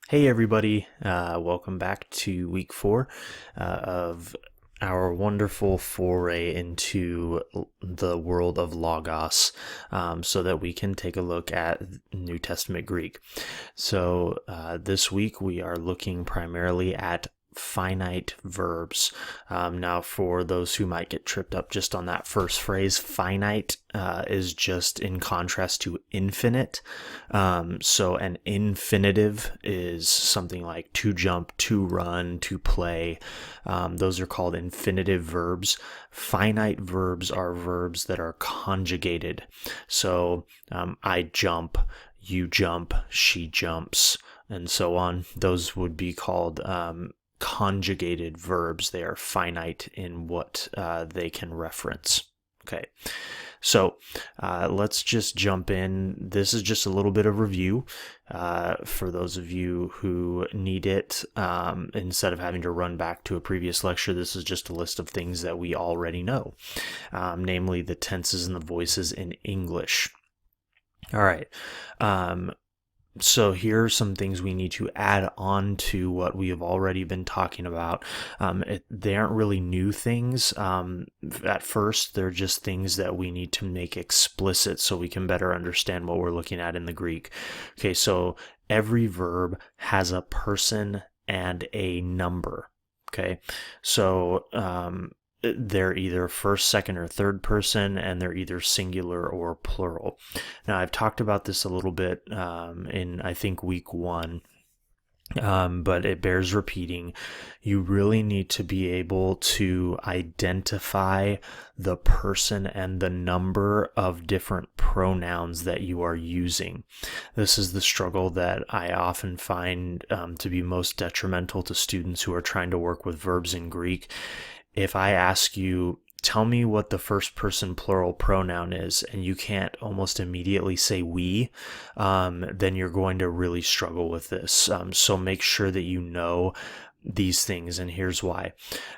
Hey everybody, welcome back to week 4 of our wonderful foray into the world of Logos, so that we can take a look at New Testament Greek. So this week we are looking primarily at finite verbs. Now, for those who might get tripped up just on that first phrase, finite is just in contrast to infinite. So an infinitive is something like to jump, to run, to play. Those are called infinitive verbs. Finite verbs are verbs that are conjugated. So I jump, you jump, she jumps, and so on. Those would be called conjugated verbs. They are finite in what they can reference. Okay, so let's just jump in. This is just a little bit of review for those of you who need it. Instead of having to run back to a previous lecture, this is just a list of things that we already know, namely the tenses and the voices in English. All right. So here are some things we need to add on to what we have already been talking about. They aren't really new things. At first, they're just things that we need to make explicit so we can better understand what we're looking at in the Greek. Okay, so every verb has a person and a number. Okay, so they're either first, second, or third person, and they're either singular or plural. Now, I've talked about this a little bit in, I think, week 1, but it bears repeating. You really need to be able to identify the person and the number of different pronouns that you are using. This is the struggle that I often find to be most detrimental to students who are trying to work with verbs in Greek. If I ask you, tell me what the first person plural pronoun is, and you can't almost immediately say we, then you're going to really struggle with this. So make sure that you know these things, and here's why.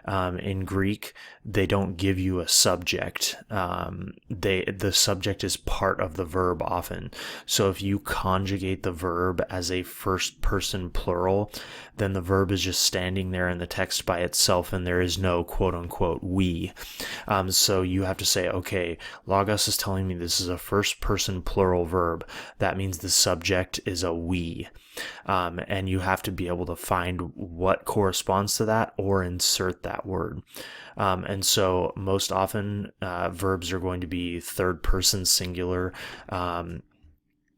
In Greek, they don't give you a subject. The subject is part of the verb often. So if you conjugate the verb as a first person plural, then the verb is just standing there in the text by itself, and there is no quote unquote we. So you have to say, okay, Logos is telling me this is a first person plural verb. That means the subject is a we. And you have to be able to find what corresponds to that or insert that word. And so most often verbs are going to be third person singular, and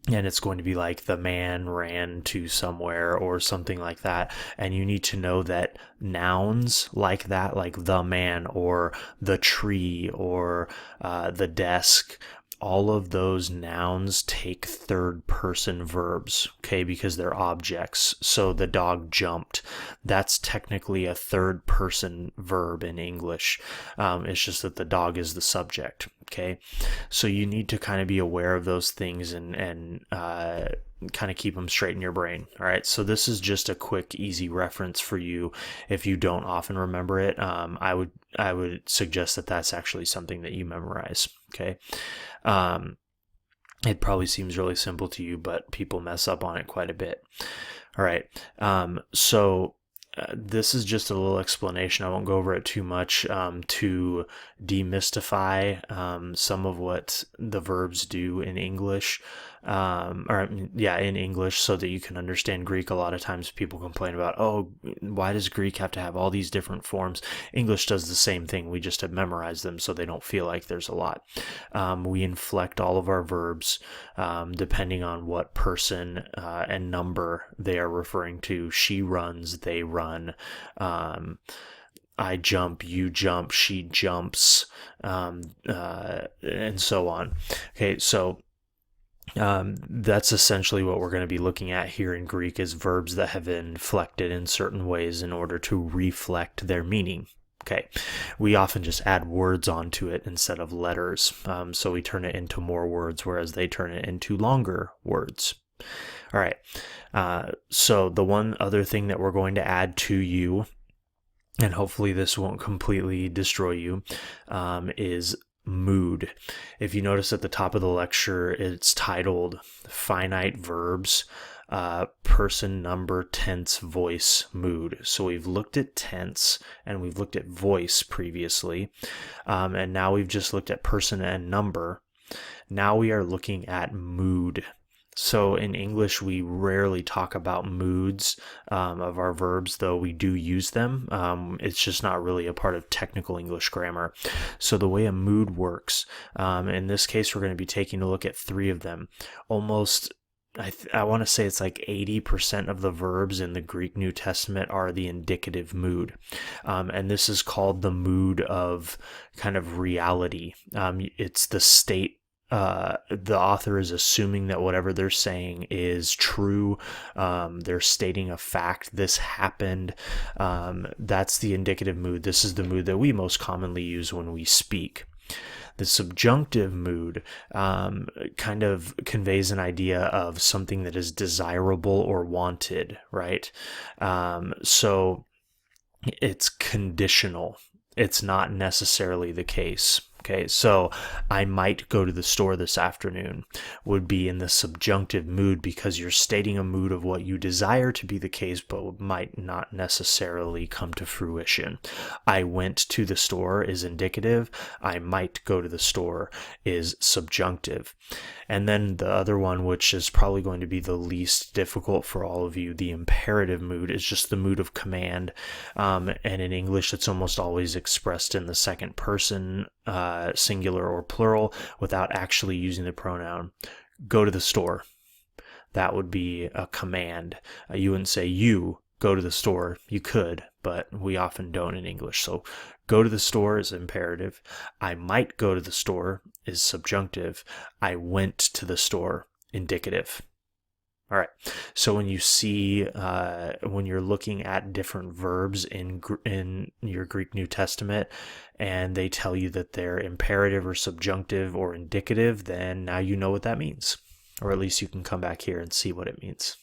it's going to be like the man ran to somewhere or something like that. And you need to know that nouns like that, like the man or the tree or the desk, all of those nouns take third person verbs, okay, because they're objects. So the dog jumped. That's technically a third person verb in English. It's just that the dog is the subject, okay? So you need to kind of be aware of those things and kind of keep them straight in your brain. All right. So this is just a quick, easy reference for you. If you don't often remember it, I would suggest that that's actually something that you memorize. Okay. It probably seems really simple to you, but people mess up on it quite a bit. All right. So this is just a little explanation. I won't go over it too much to demystify some of what the verbs do in English, in English, so that you can understand Greek. A lot of times people complain about, oh, why does Greek have to have all these different forms? English does the same thing. We just have memorized them so they don't feel like there's a lot. We inflect all of our verbs depending on what person and number they are referring to. She runs, they run. I jump, you jump, she jumps, and so on. Okay, so that's essentially what we're going to be looking at here in Greek, is verbs that have been inflected in certain ways in order to reflect their meaning. Okay, we often just add words onto it instead of letters, so we turn it into more words, whereas they turn it into longer words. All right, so the one other thing that we're going to add to you, and hopefully this won't completely destroy you, is mood. If you notice at the top of the lecture, it's titled Finite Verbs. person, number, tense, voice, mood. So we've looked at tense and we've looked at voice previously, and now we've just looked at person and number. Now we are looking at mood. So in English, we rarely talk about moods of our verbs, though we do use them. It's just not really a part of technical English grammar. So the way a mood works, in this case, we're going to be taking a look at 3 of them. Almost, I want to say it's like 80% of the verbs in the Greek New Testament are the indicative mood. And this is called the mood of kind of reality. It's the state. The author is assuming that whatever they're saying is true. They're stating a fact. This happened. That's the indicative mood. This is the mood that we most commonly use when we speak. The subjunctive mood kind of conveys an idea of something that is desirable or wanted, right? So it's conditional. It's not necessarily the case. Okay, so I might go to the store this afternoon would be in the subjunctive mood because you're stating a mood of what you desire to be the case, but might not necessarily come to fruition. I went to the store is indicative. I might go to the store is subjunctive. And then the other one, which is probably going to be the least difficult for all of you, the imperative mood, is just the mood of command. And in English, it's almost always expressed in the second person, singular or plural, without actually using the pronoun. Go to the store. That would be a command. You wouldn't say you go to the store. You could, but we often don't in English. So go to the store is imperative. I might go to the store is subjunctive. I went to the store, indicative. All right. So when you see, when you're looking at different verbs in your Greek New Testament, and they tell you that they're imperative or subjunctive or indicative, then now you know what that means, or at least you can come back here and see what it means.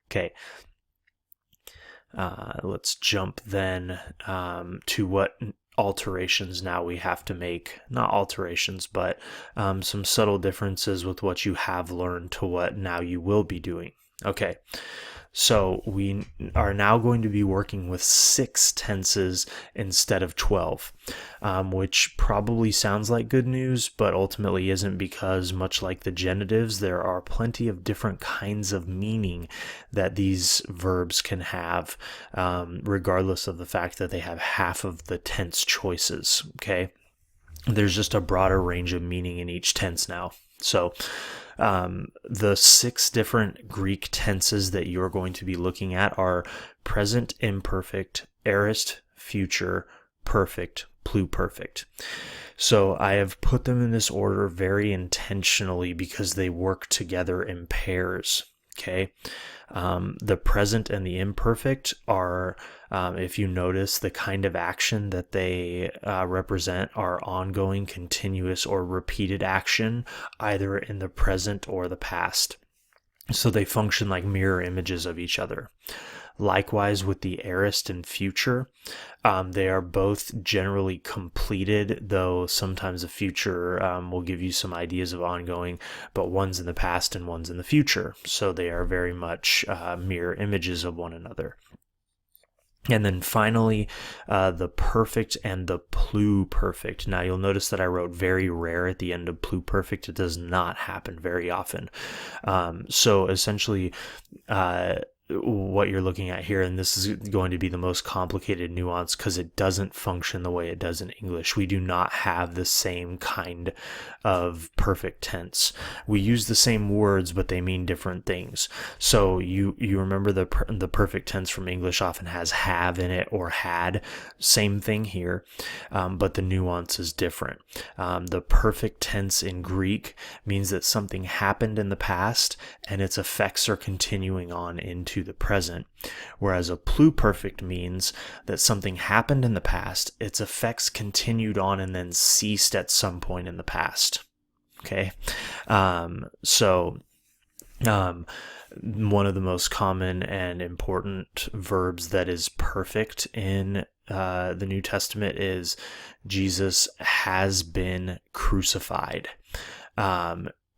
Okay. Let's jump then to what alterations now we have to make. Not alterations, but some subtle differences with what you have learned to what now you will be doing. Okay, so we are now going to be working with 6 tenses instead of 12, which probably sounds like good news, but ultimately isn't, because much like the genitives, there are plenty of different kinds of meaning that these verbs can have, regardless of the fact that they have half of the tense choices, okay? There's just a broader range of meaning in each tense now. So the 6 different Greek tenses that you're going to be looking at are present imperfect, aorist, future, perfect, pluperfect. So I have put them in this order very intentionally because they work together in pairs. Okay. The present and the imperfect are, if you notice, the kind of action that they represent are ongoing, continuous, or repeated action, either in the present or the past. So they function like mirror images of each other. Likewise with the aorist and future, they are both generally completed, though sometimes the future will give you some ideas of ongoing, but one's in the past and one's in the future. So they are very much mirror images of one another. And then finally, the perfect and the pluperfect. Now you'll notice that I wrote very rare at the end of pluperfect. It does not happen very often. So essentially, what you're looking at here, and this is going to be the most complicated nuance because it doesn't function the way it does in English. We do not have the same kind of perfect tense. We use the same words, but they mean different things. So you remember the perfect tense from English often has have in it or had. Same thing here, but the nuance is different. The perfect tense in Greek means that something happened in the past and its effects are continuing on into the present, whereas a pluperfect means that something happened in the past, its effects continued on and then ceased at some point in the past. Okay, so one of the most common and important verbs that is perfect in the New Testament is Jesus has been crucified.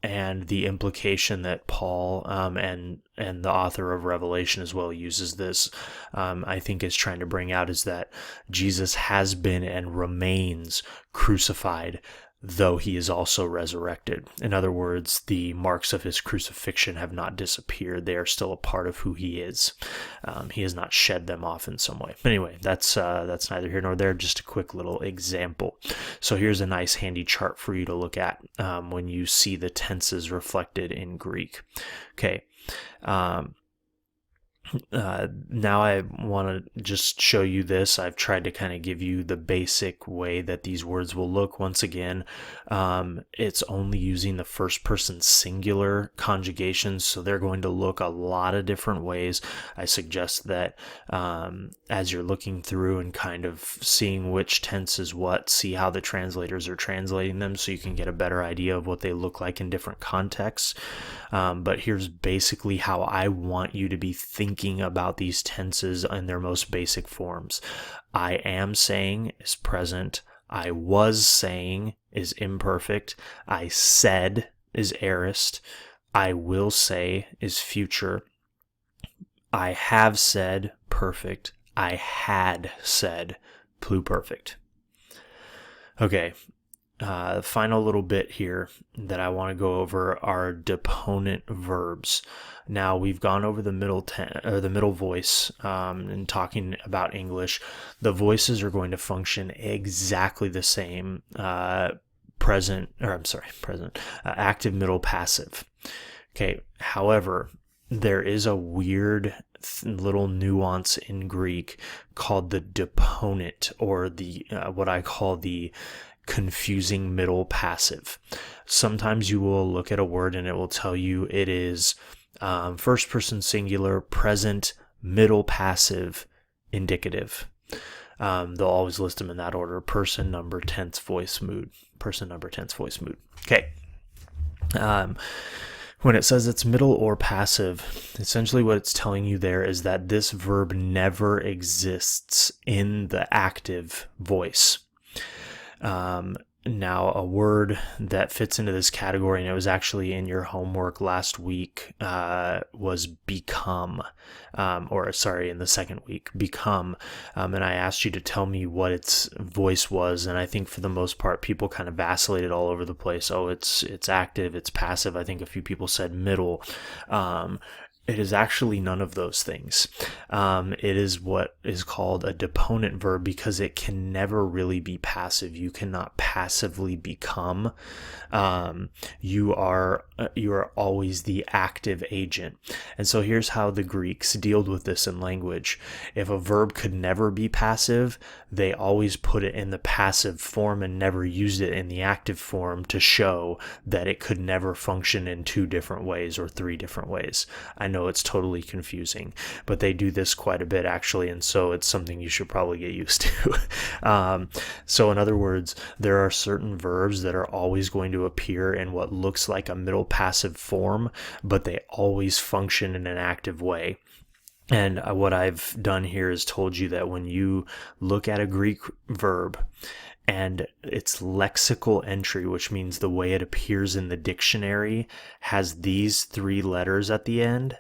and the implication that Paul and the author of Revelation as well uses this, I think is trying to bring out is that Jesus has been and remains crucified, though he is also resurrected. In other words, the marks of his crucifixion have not disappeared. They are still a part of who he is. He has not shed them off in some way. But anyway, that's neither here nor there, just a quick little example. So here's a nice handy chart for you to look at when you see the tenses reflected in Greek. Okay. Now I want to just show you this. I've tried to kind of give you the basic way that these words will look. Once again, it's only using the first person singular conjugations, so they're going to look a lot of different ways. I suggest that as you're looking through and kind of seeing which tense is what, see how the translators are translating them so you can get a better idea of what they look like in different contexts. But here's basically how I want you to be thinking about these tenses in their most basic forms. I am saying is present. I was saying is imperfect. I said is aorist. I will say is future. I have said perfect. I had said pluperfect. Okay. Final little bit here that I want to go over are deponent verbs. Now we've gone over the middle voice in talking about English. The voices are going to function exactly the same. Active, middle, passive. Okay. However, there is a weird little nuance in Greek called the deponent, or the what I call the confusing middle passive. Sometimes you will look at a word and it will tell you it is first person singular, present, middle passive, indicative. They'll always list them in that order: person, number, tense, voice, mood. Person, number, tense, voice, mood. Okay. When it says it's middle or passive, essentially what it's telling you there is that this verb never exists in the active voice. Now, a word that fits into this category, and it was actually in your homework last week, was become, in the second week, become. And I asked you to tell me what its voice was, and I think for the most part, people kind of vacillated all over the place. Oh, it's active, it's passive. I think a few people said middle. It is actually none of those things. It is what is called a deponent verb because it can never really be passive. You cannot passively become. You are always the active agent. And so here's how the Greeks dealt with this in language. If a verb could never be passive, they always put it in the passive form and never used it in the active form to show that it could never function in two different ways or three different ways. I know it's totally confusing, but they do this quite a bit actually, and so it's something you should probably get used to. So in other words, there are certain verbs that are always going to appear in what looks like a middle passive form, but they always function in an active way. And what I've done here is told you that when you look at a Greek verb and its lexical entry, which means the way it appears in the dictionary, has these three letters at the end,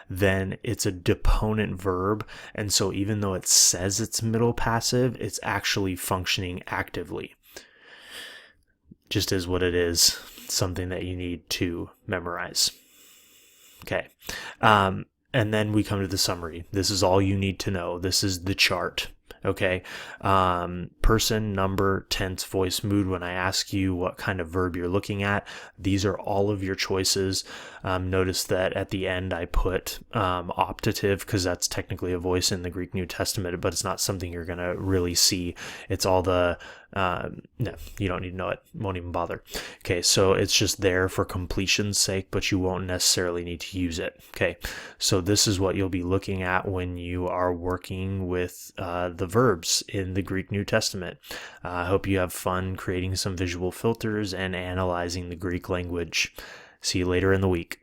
then it's a deponent verb. And so even though it says it's middle passive, it's actually functioning actively. Just is what it is, something that you need to memorize. Okay. And then we come to the summary. This is all you need to know. This is the chart. Okay. Person, number, tense, voice, mood. When I ask you what kind of verb you're looking at, these are all of your choices. Notice that at the end I put optative because that's technically a voice in the Greek New Testament, but it's not something you're going to really see. It's all the no, you don't need to know it. Won't even bother. Okay, so it's just there for completion's sake, but you won't necessarily need to use it. Okay, so this is what you'll be looking at when you are working with the verbs in the Greek New Testament. I hope you have fun creating some visual filters and analyzing the Greek language. See you later in the week.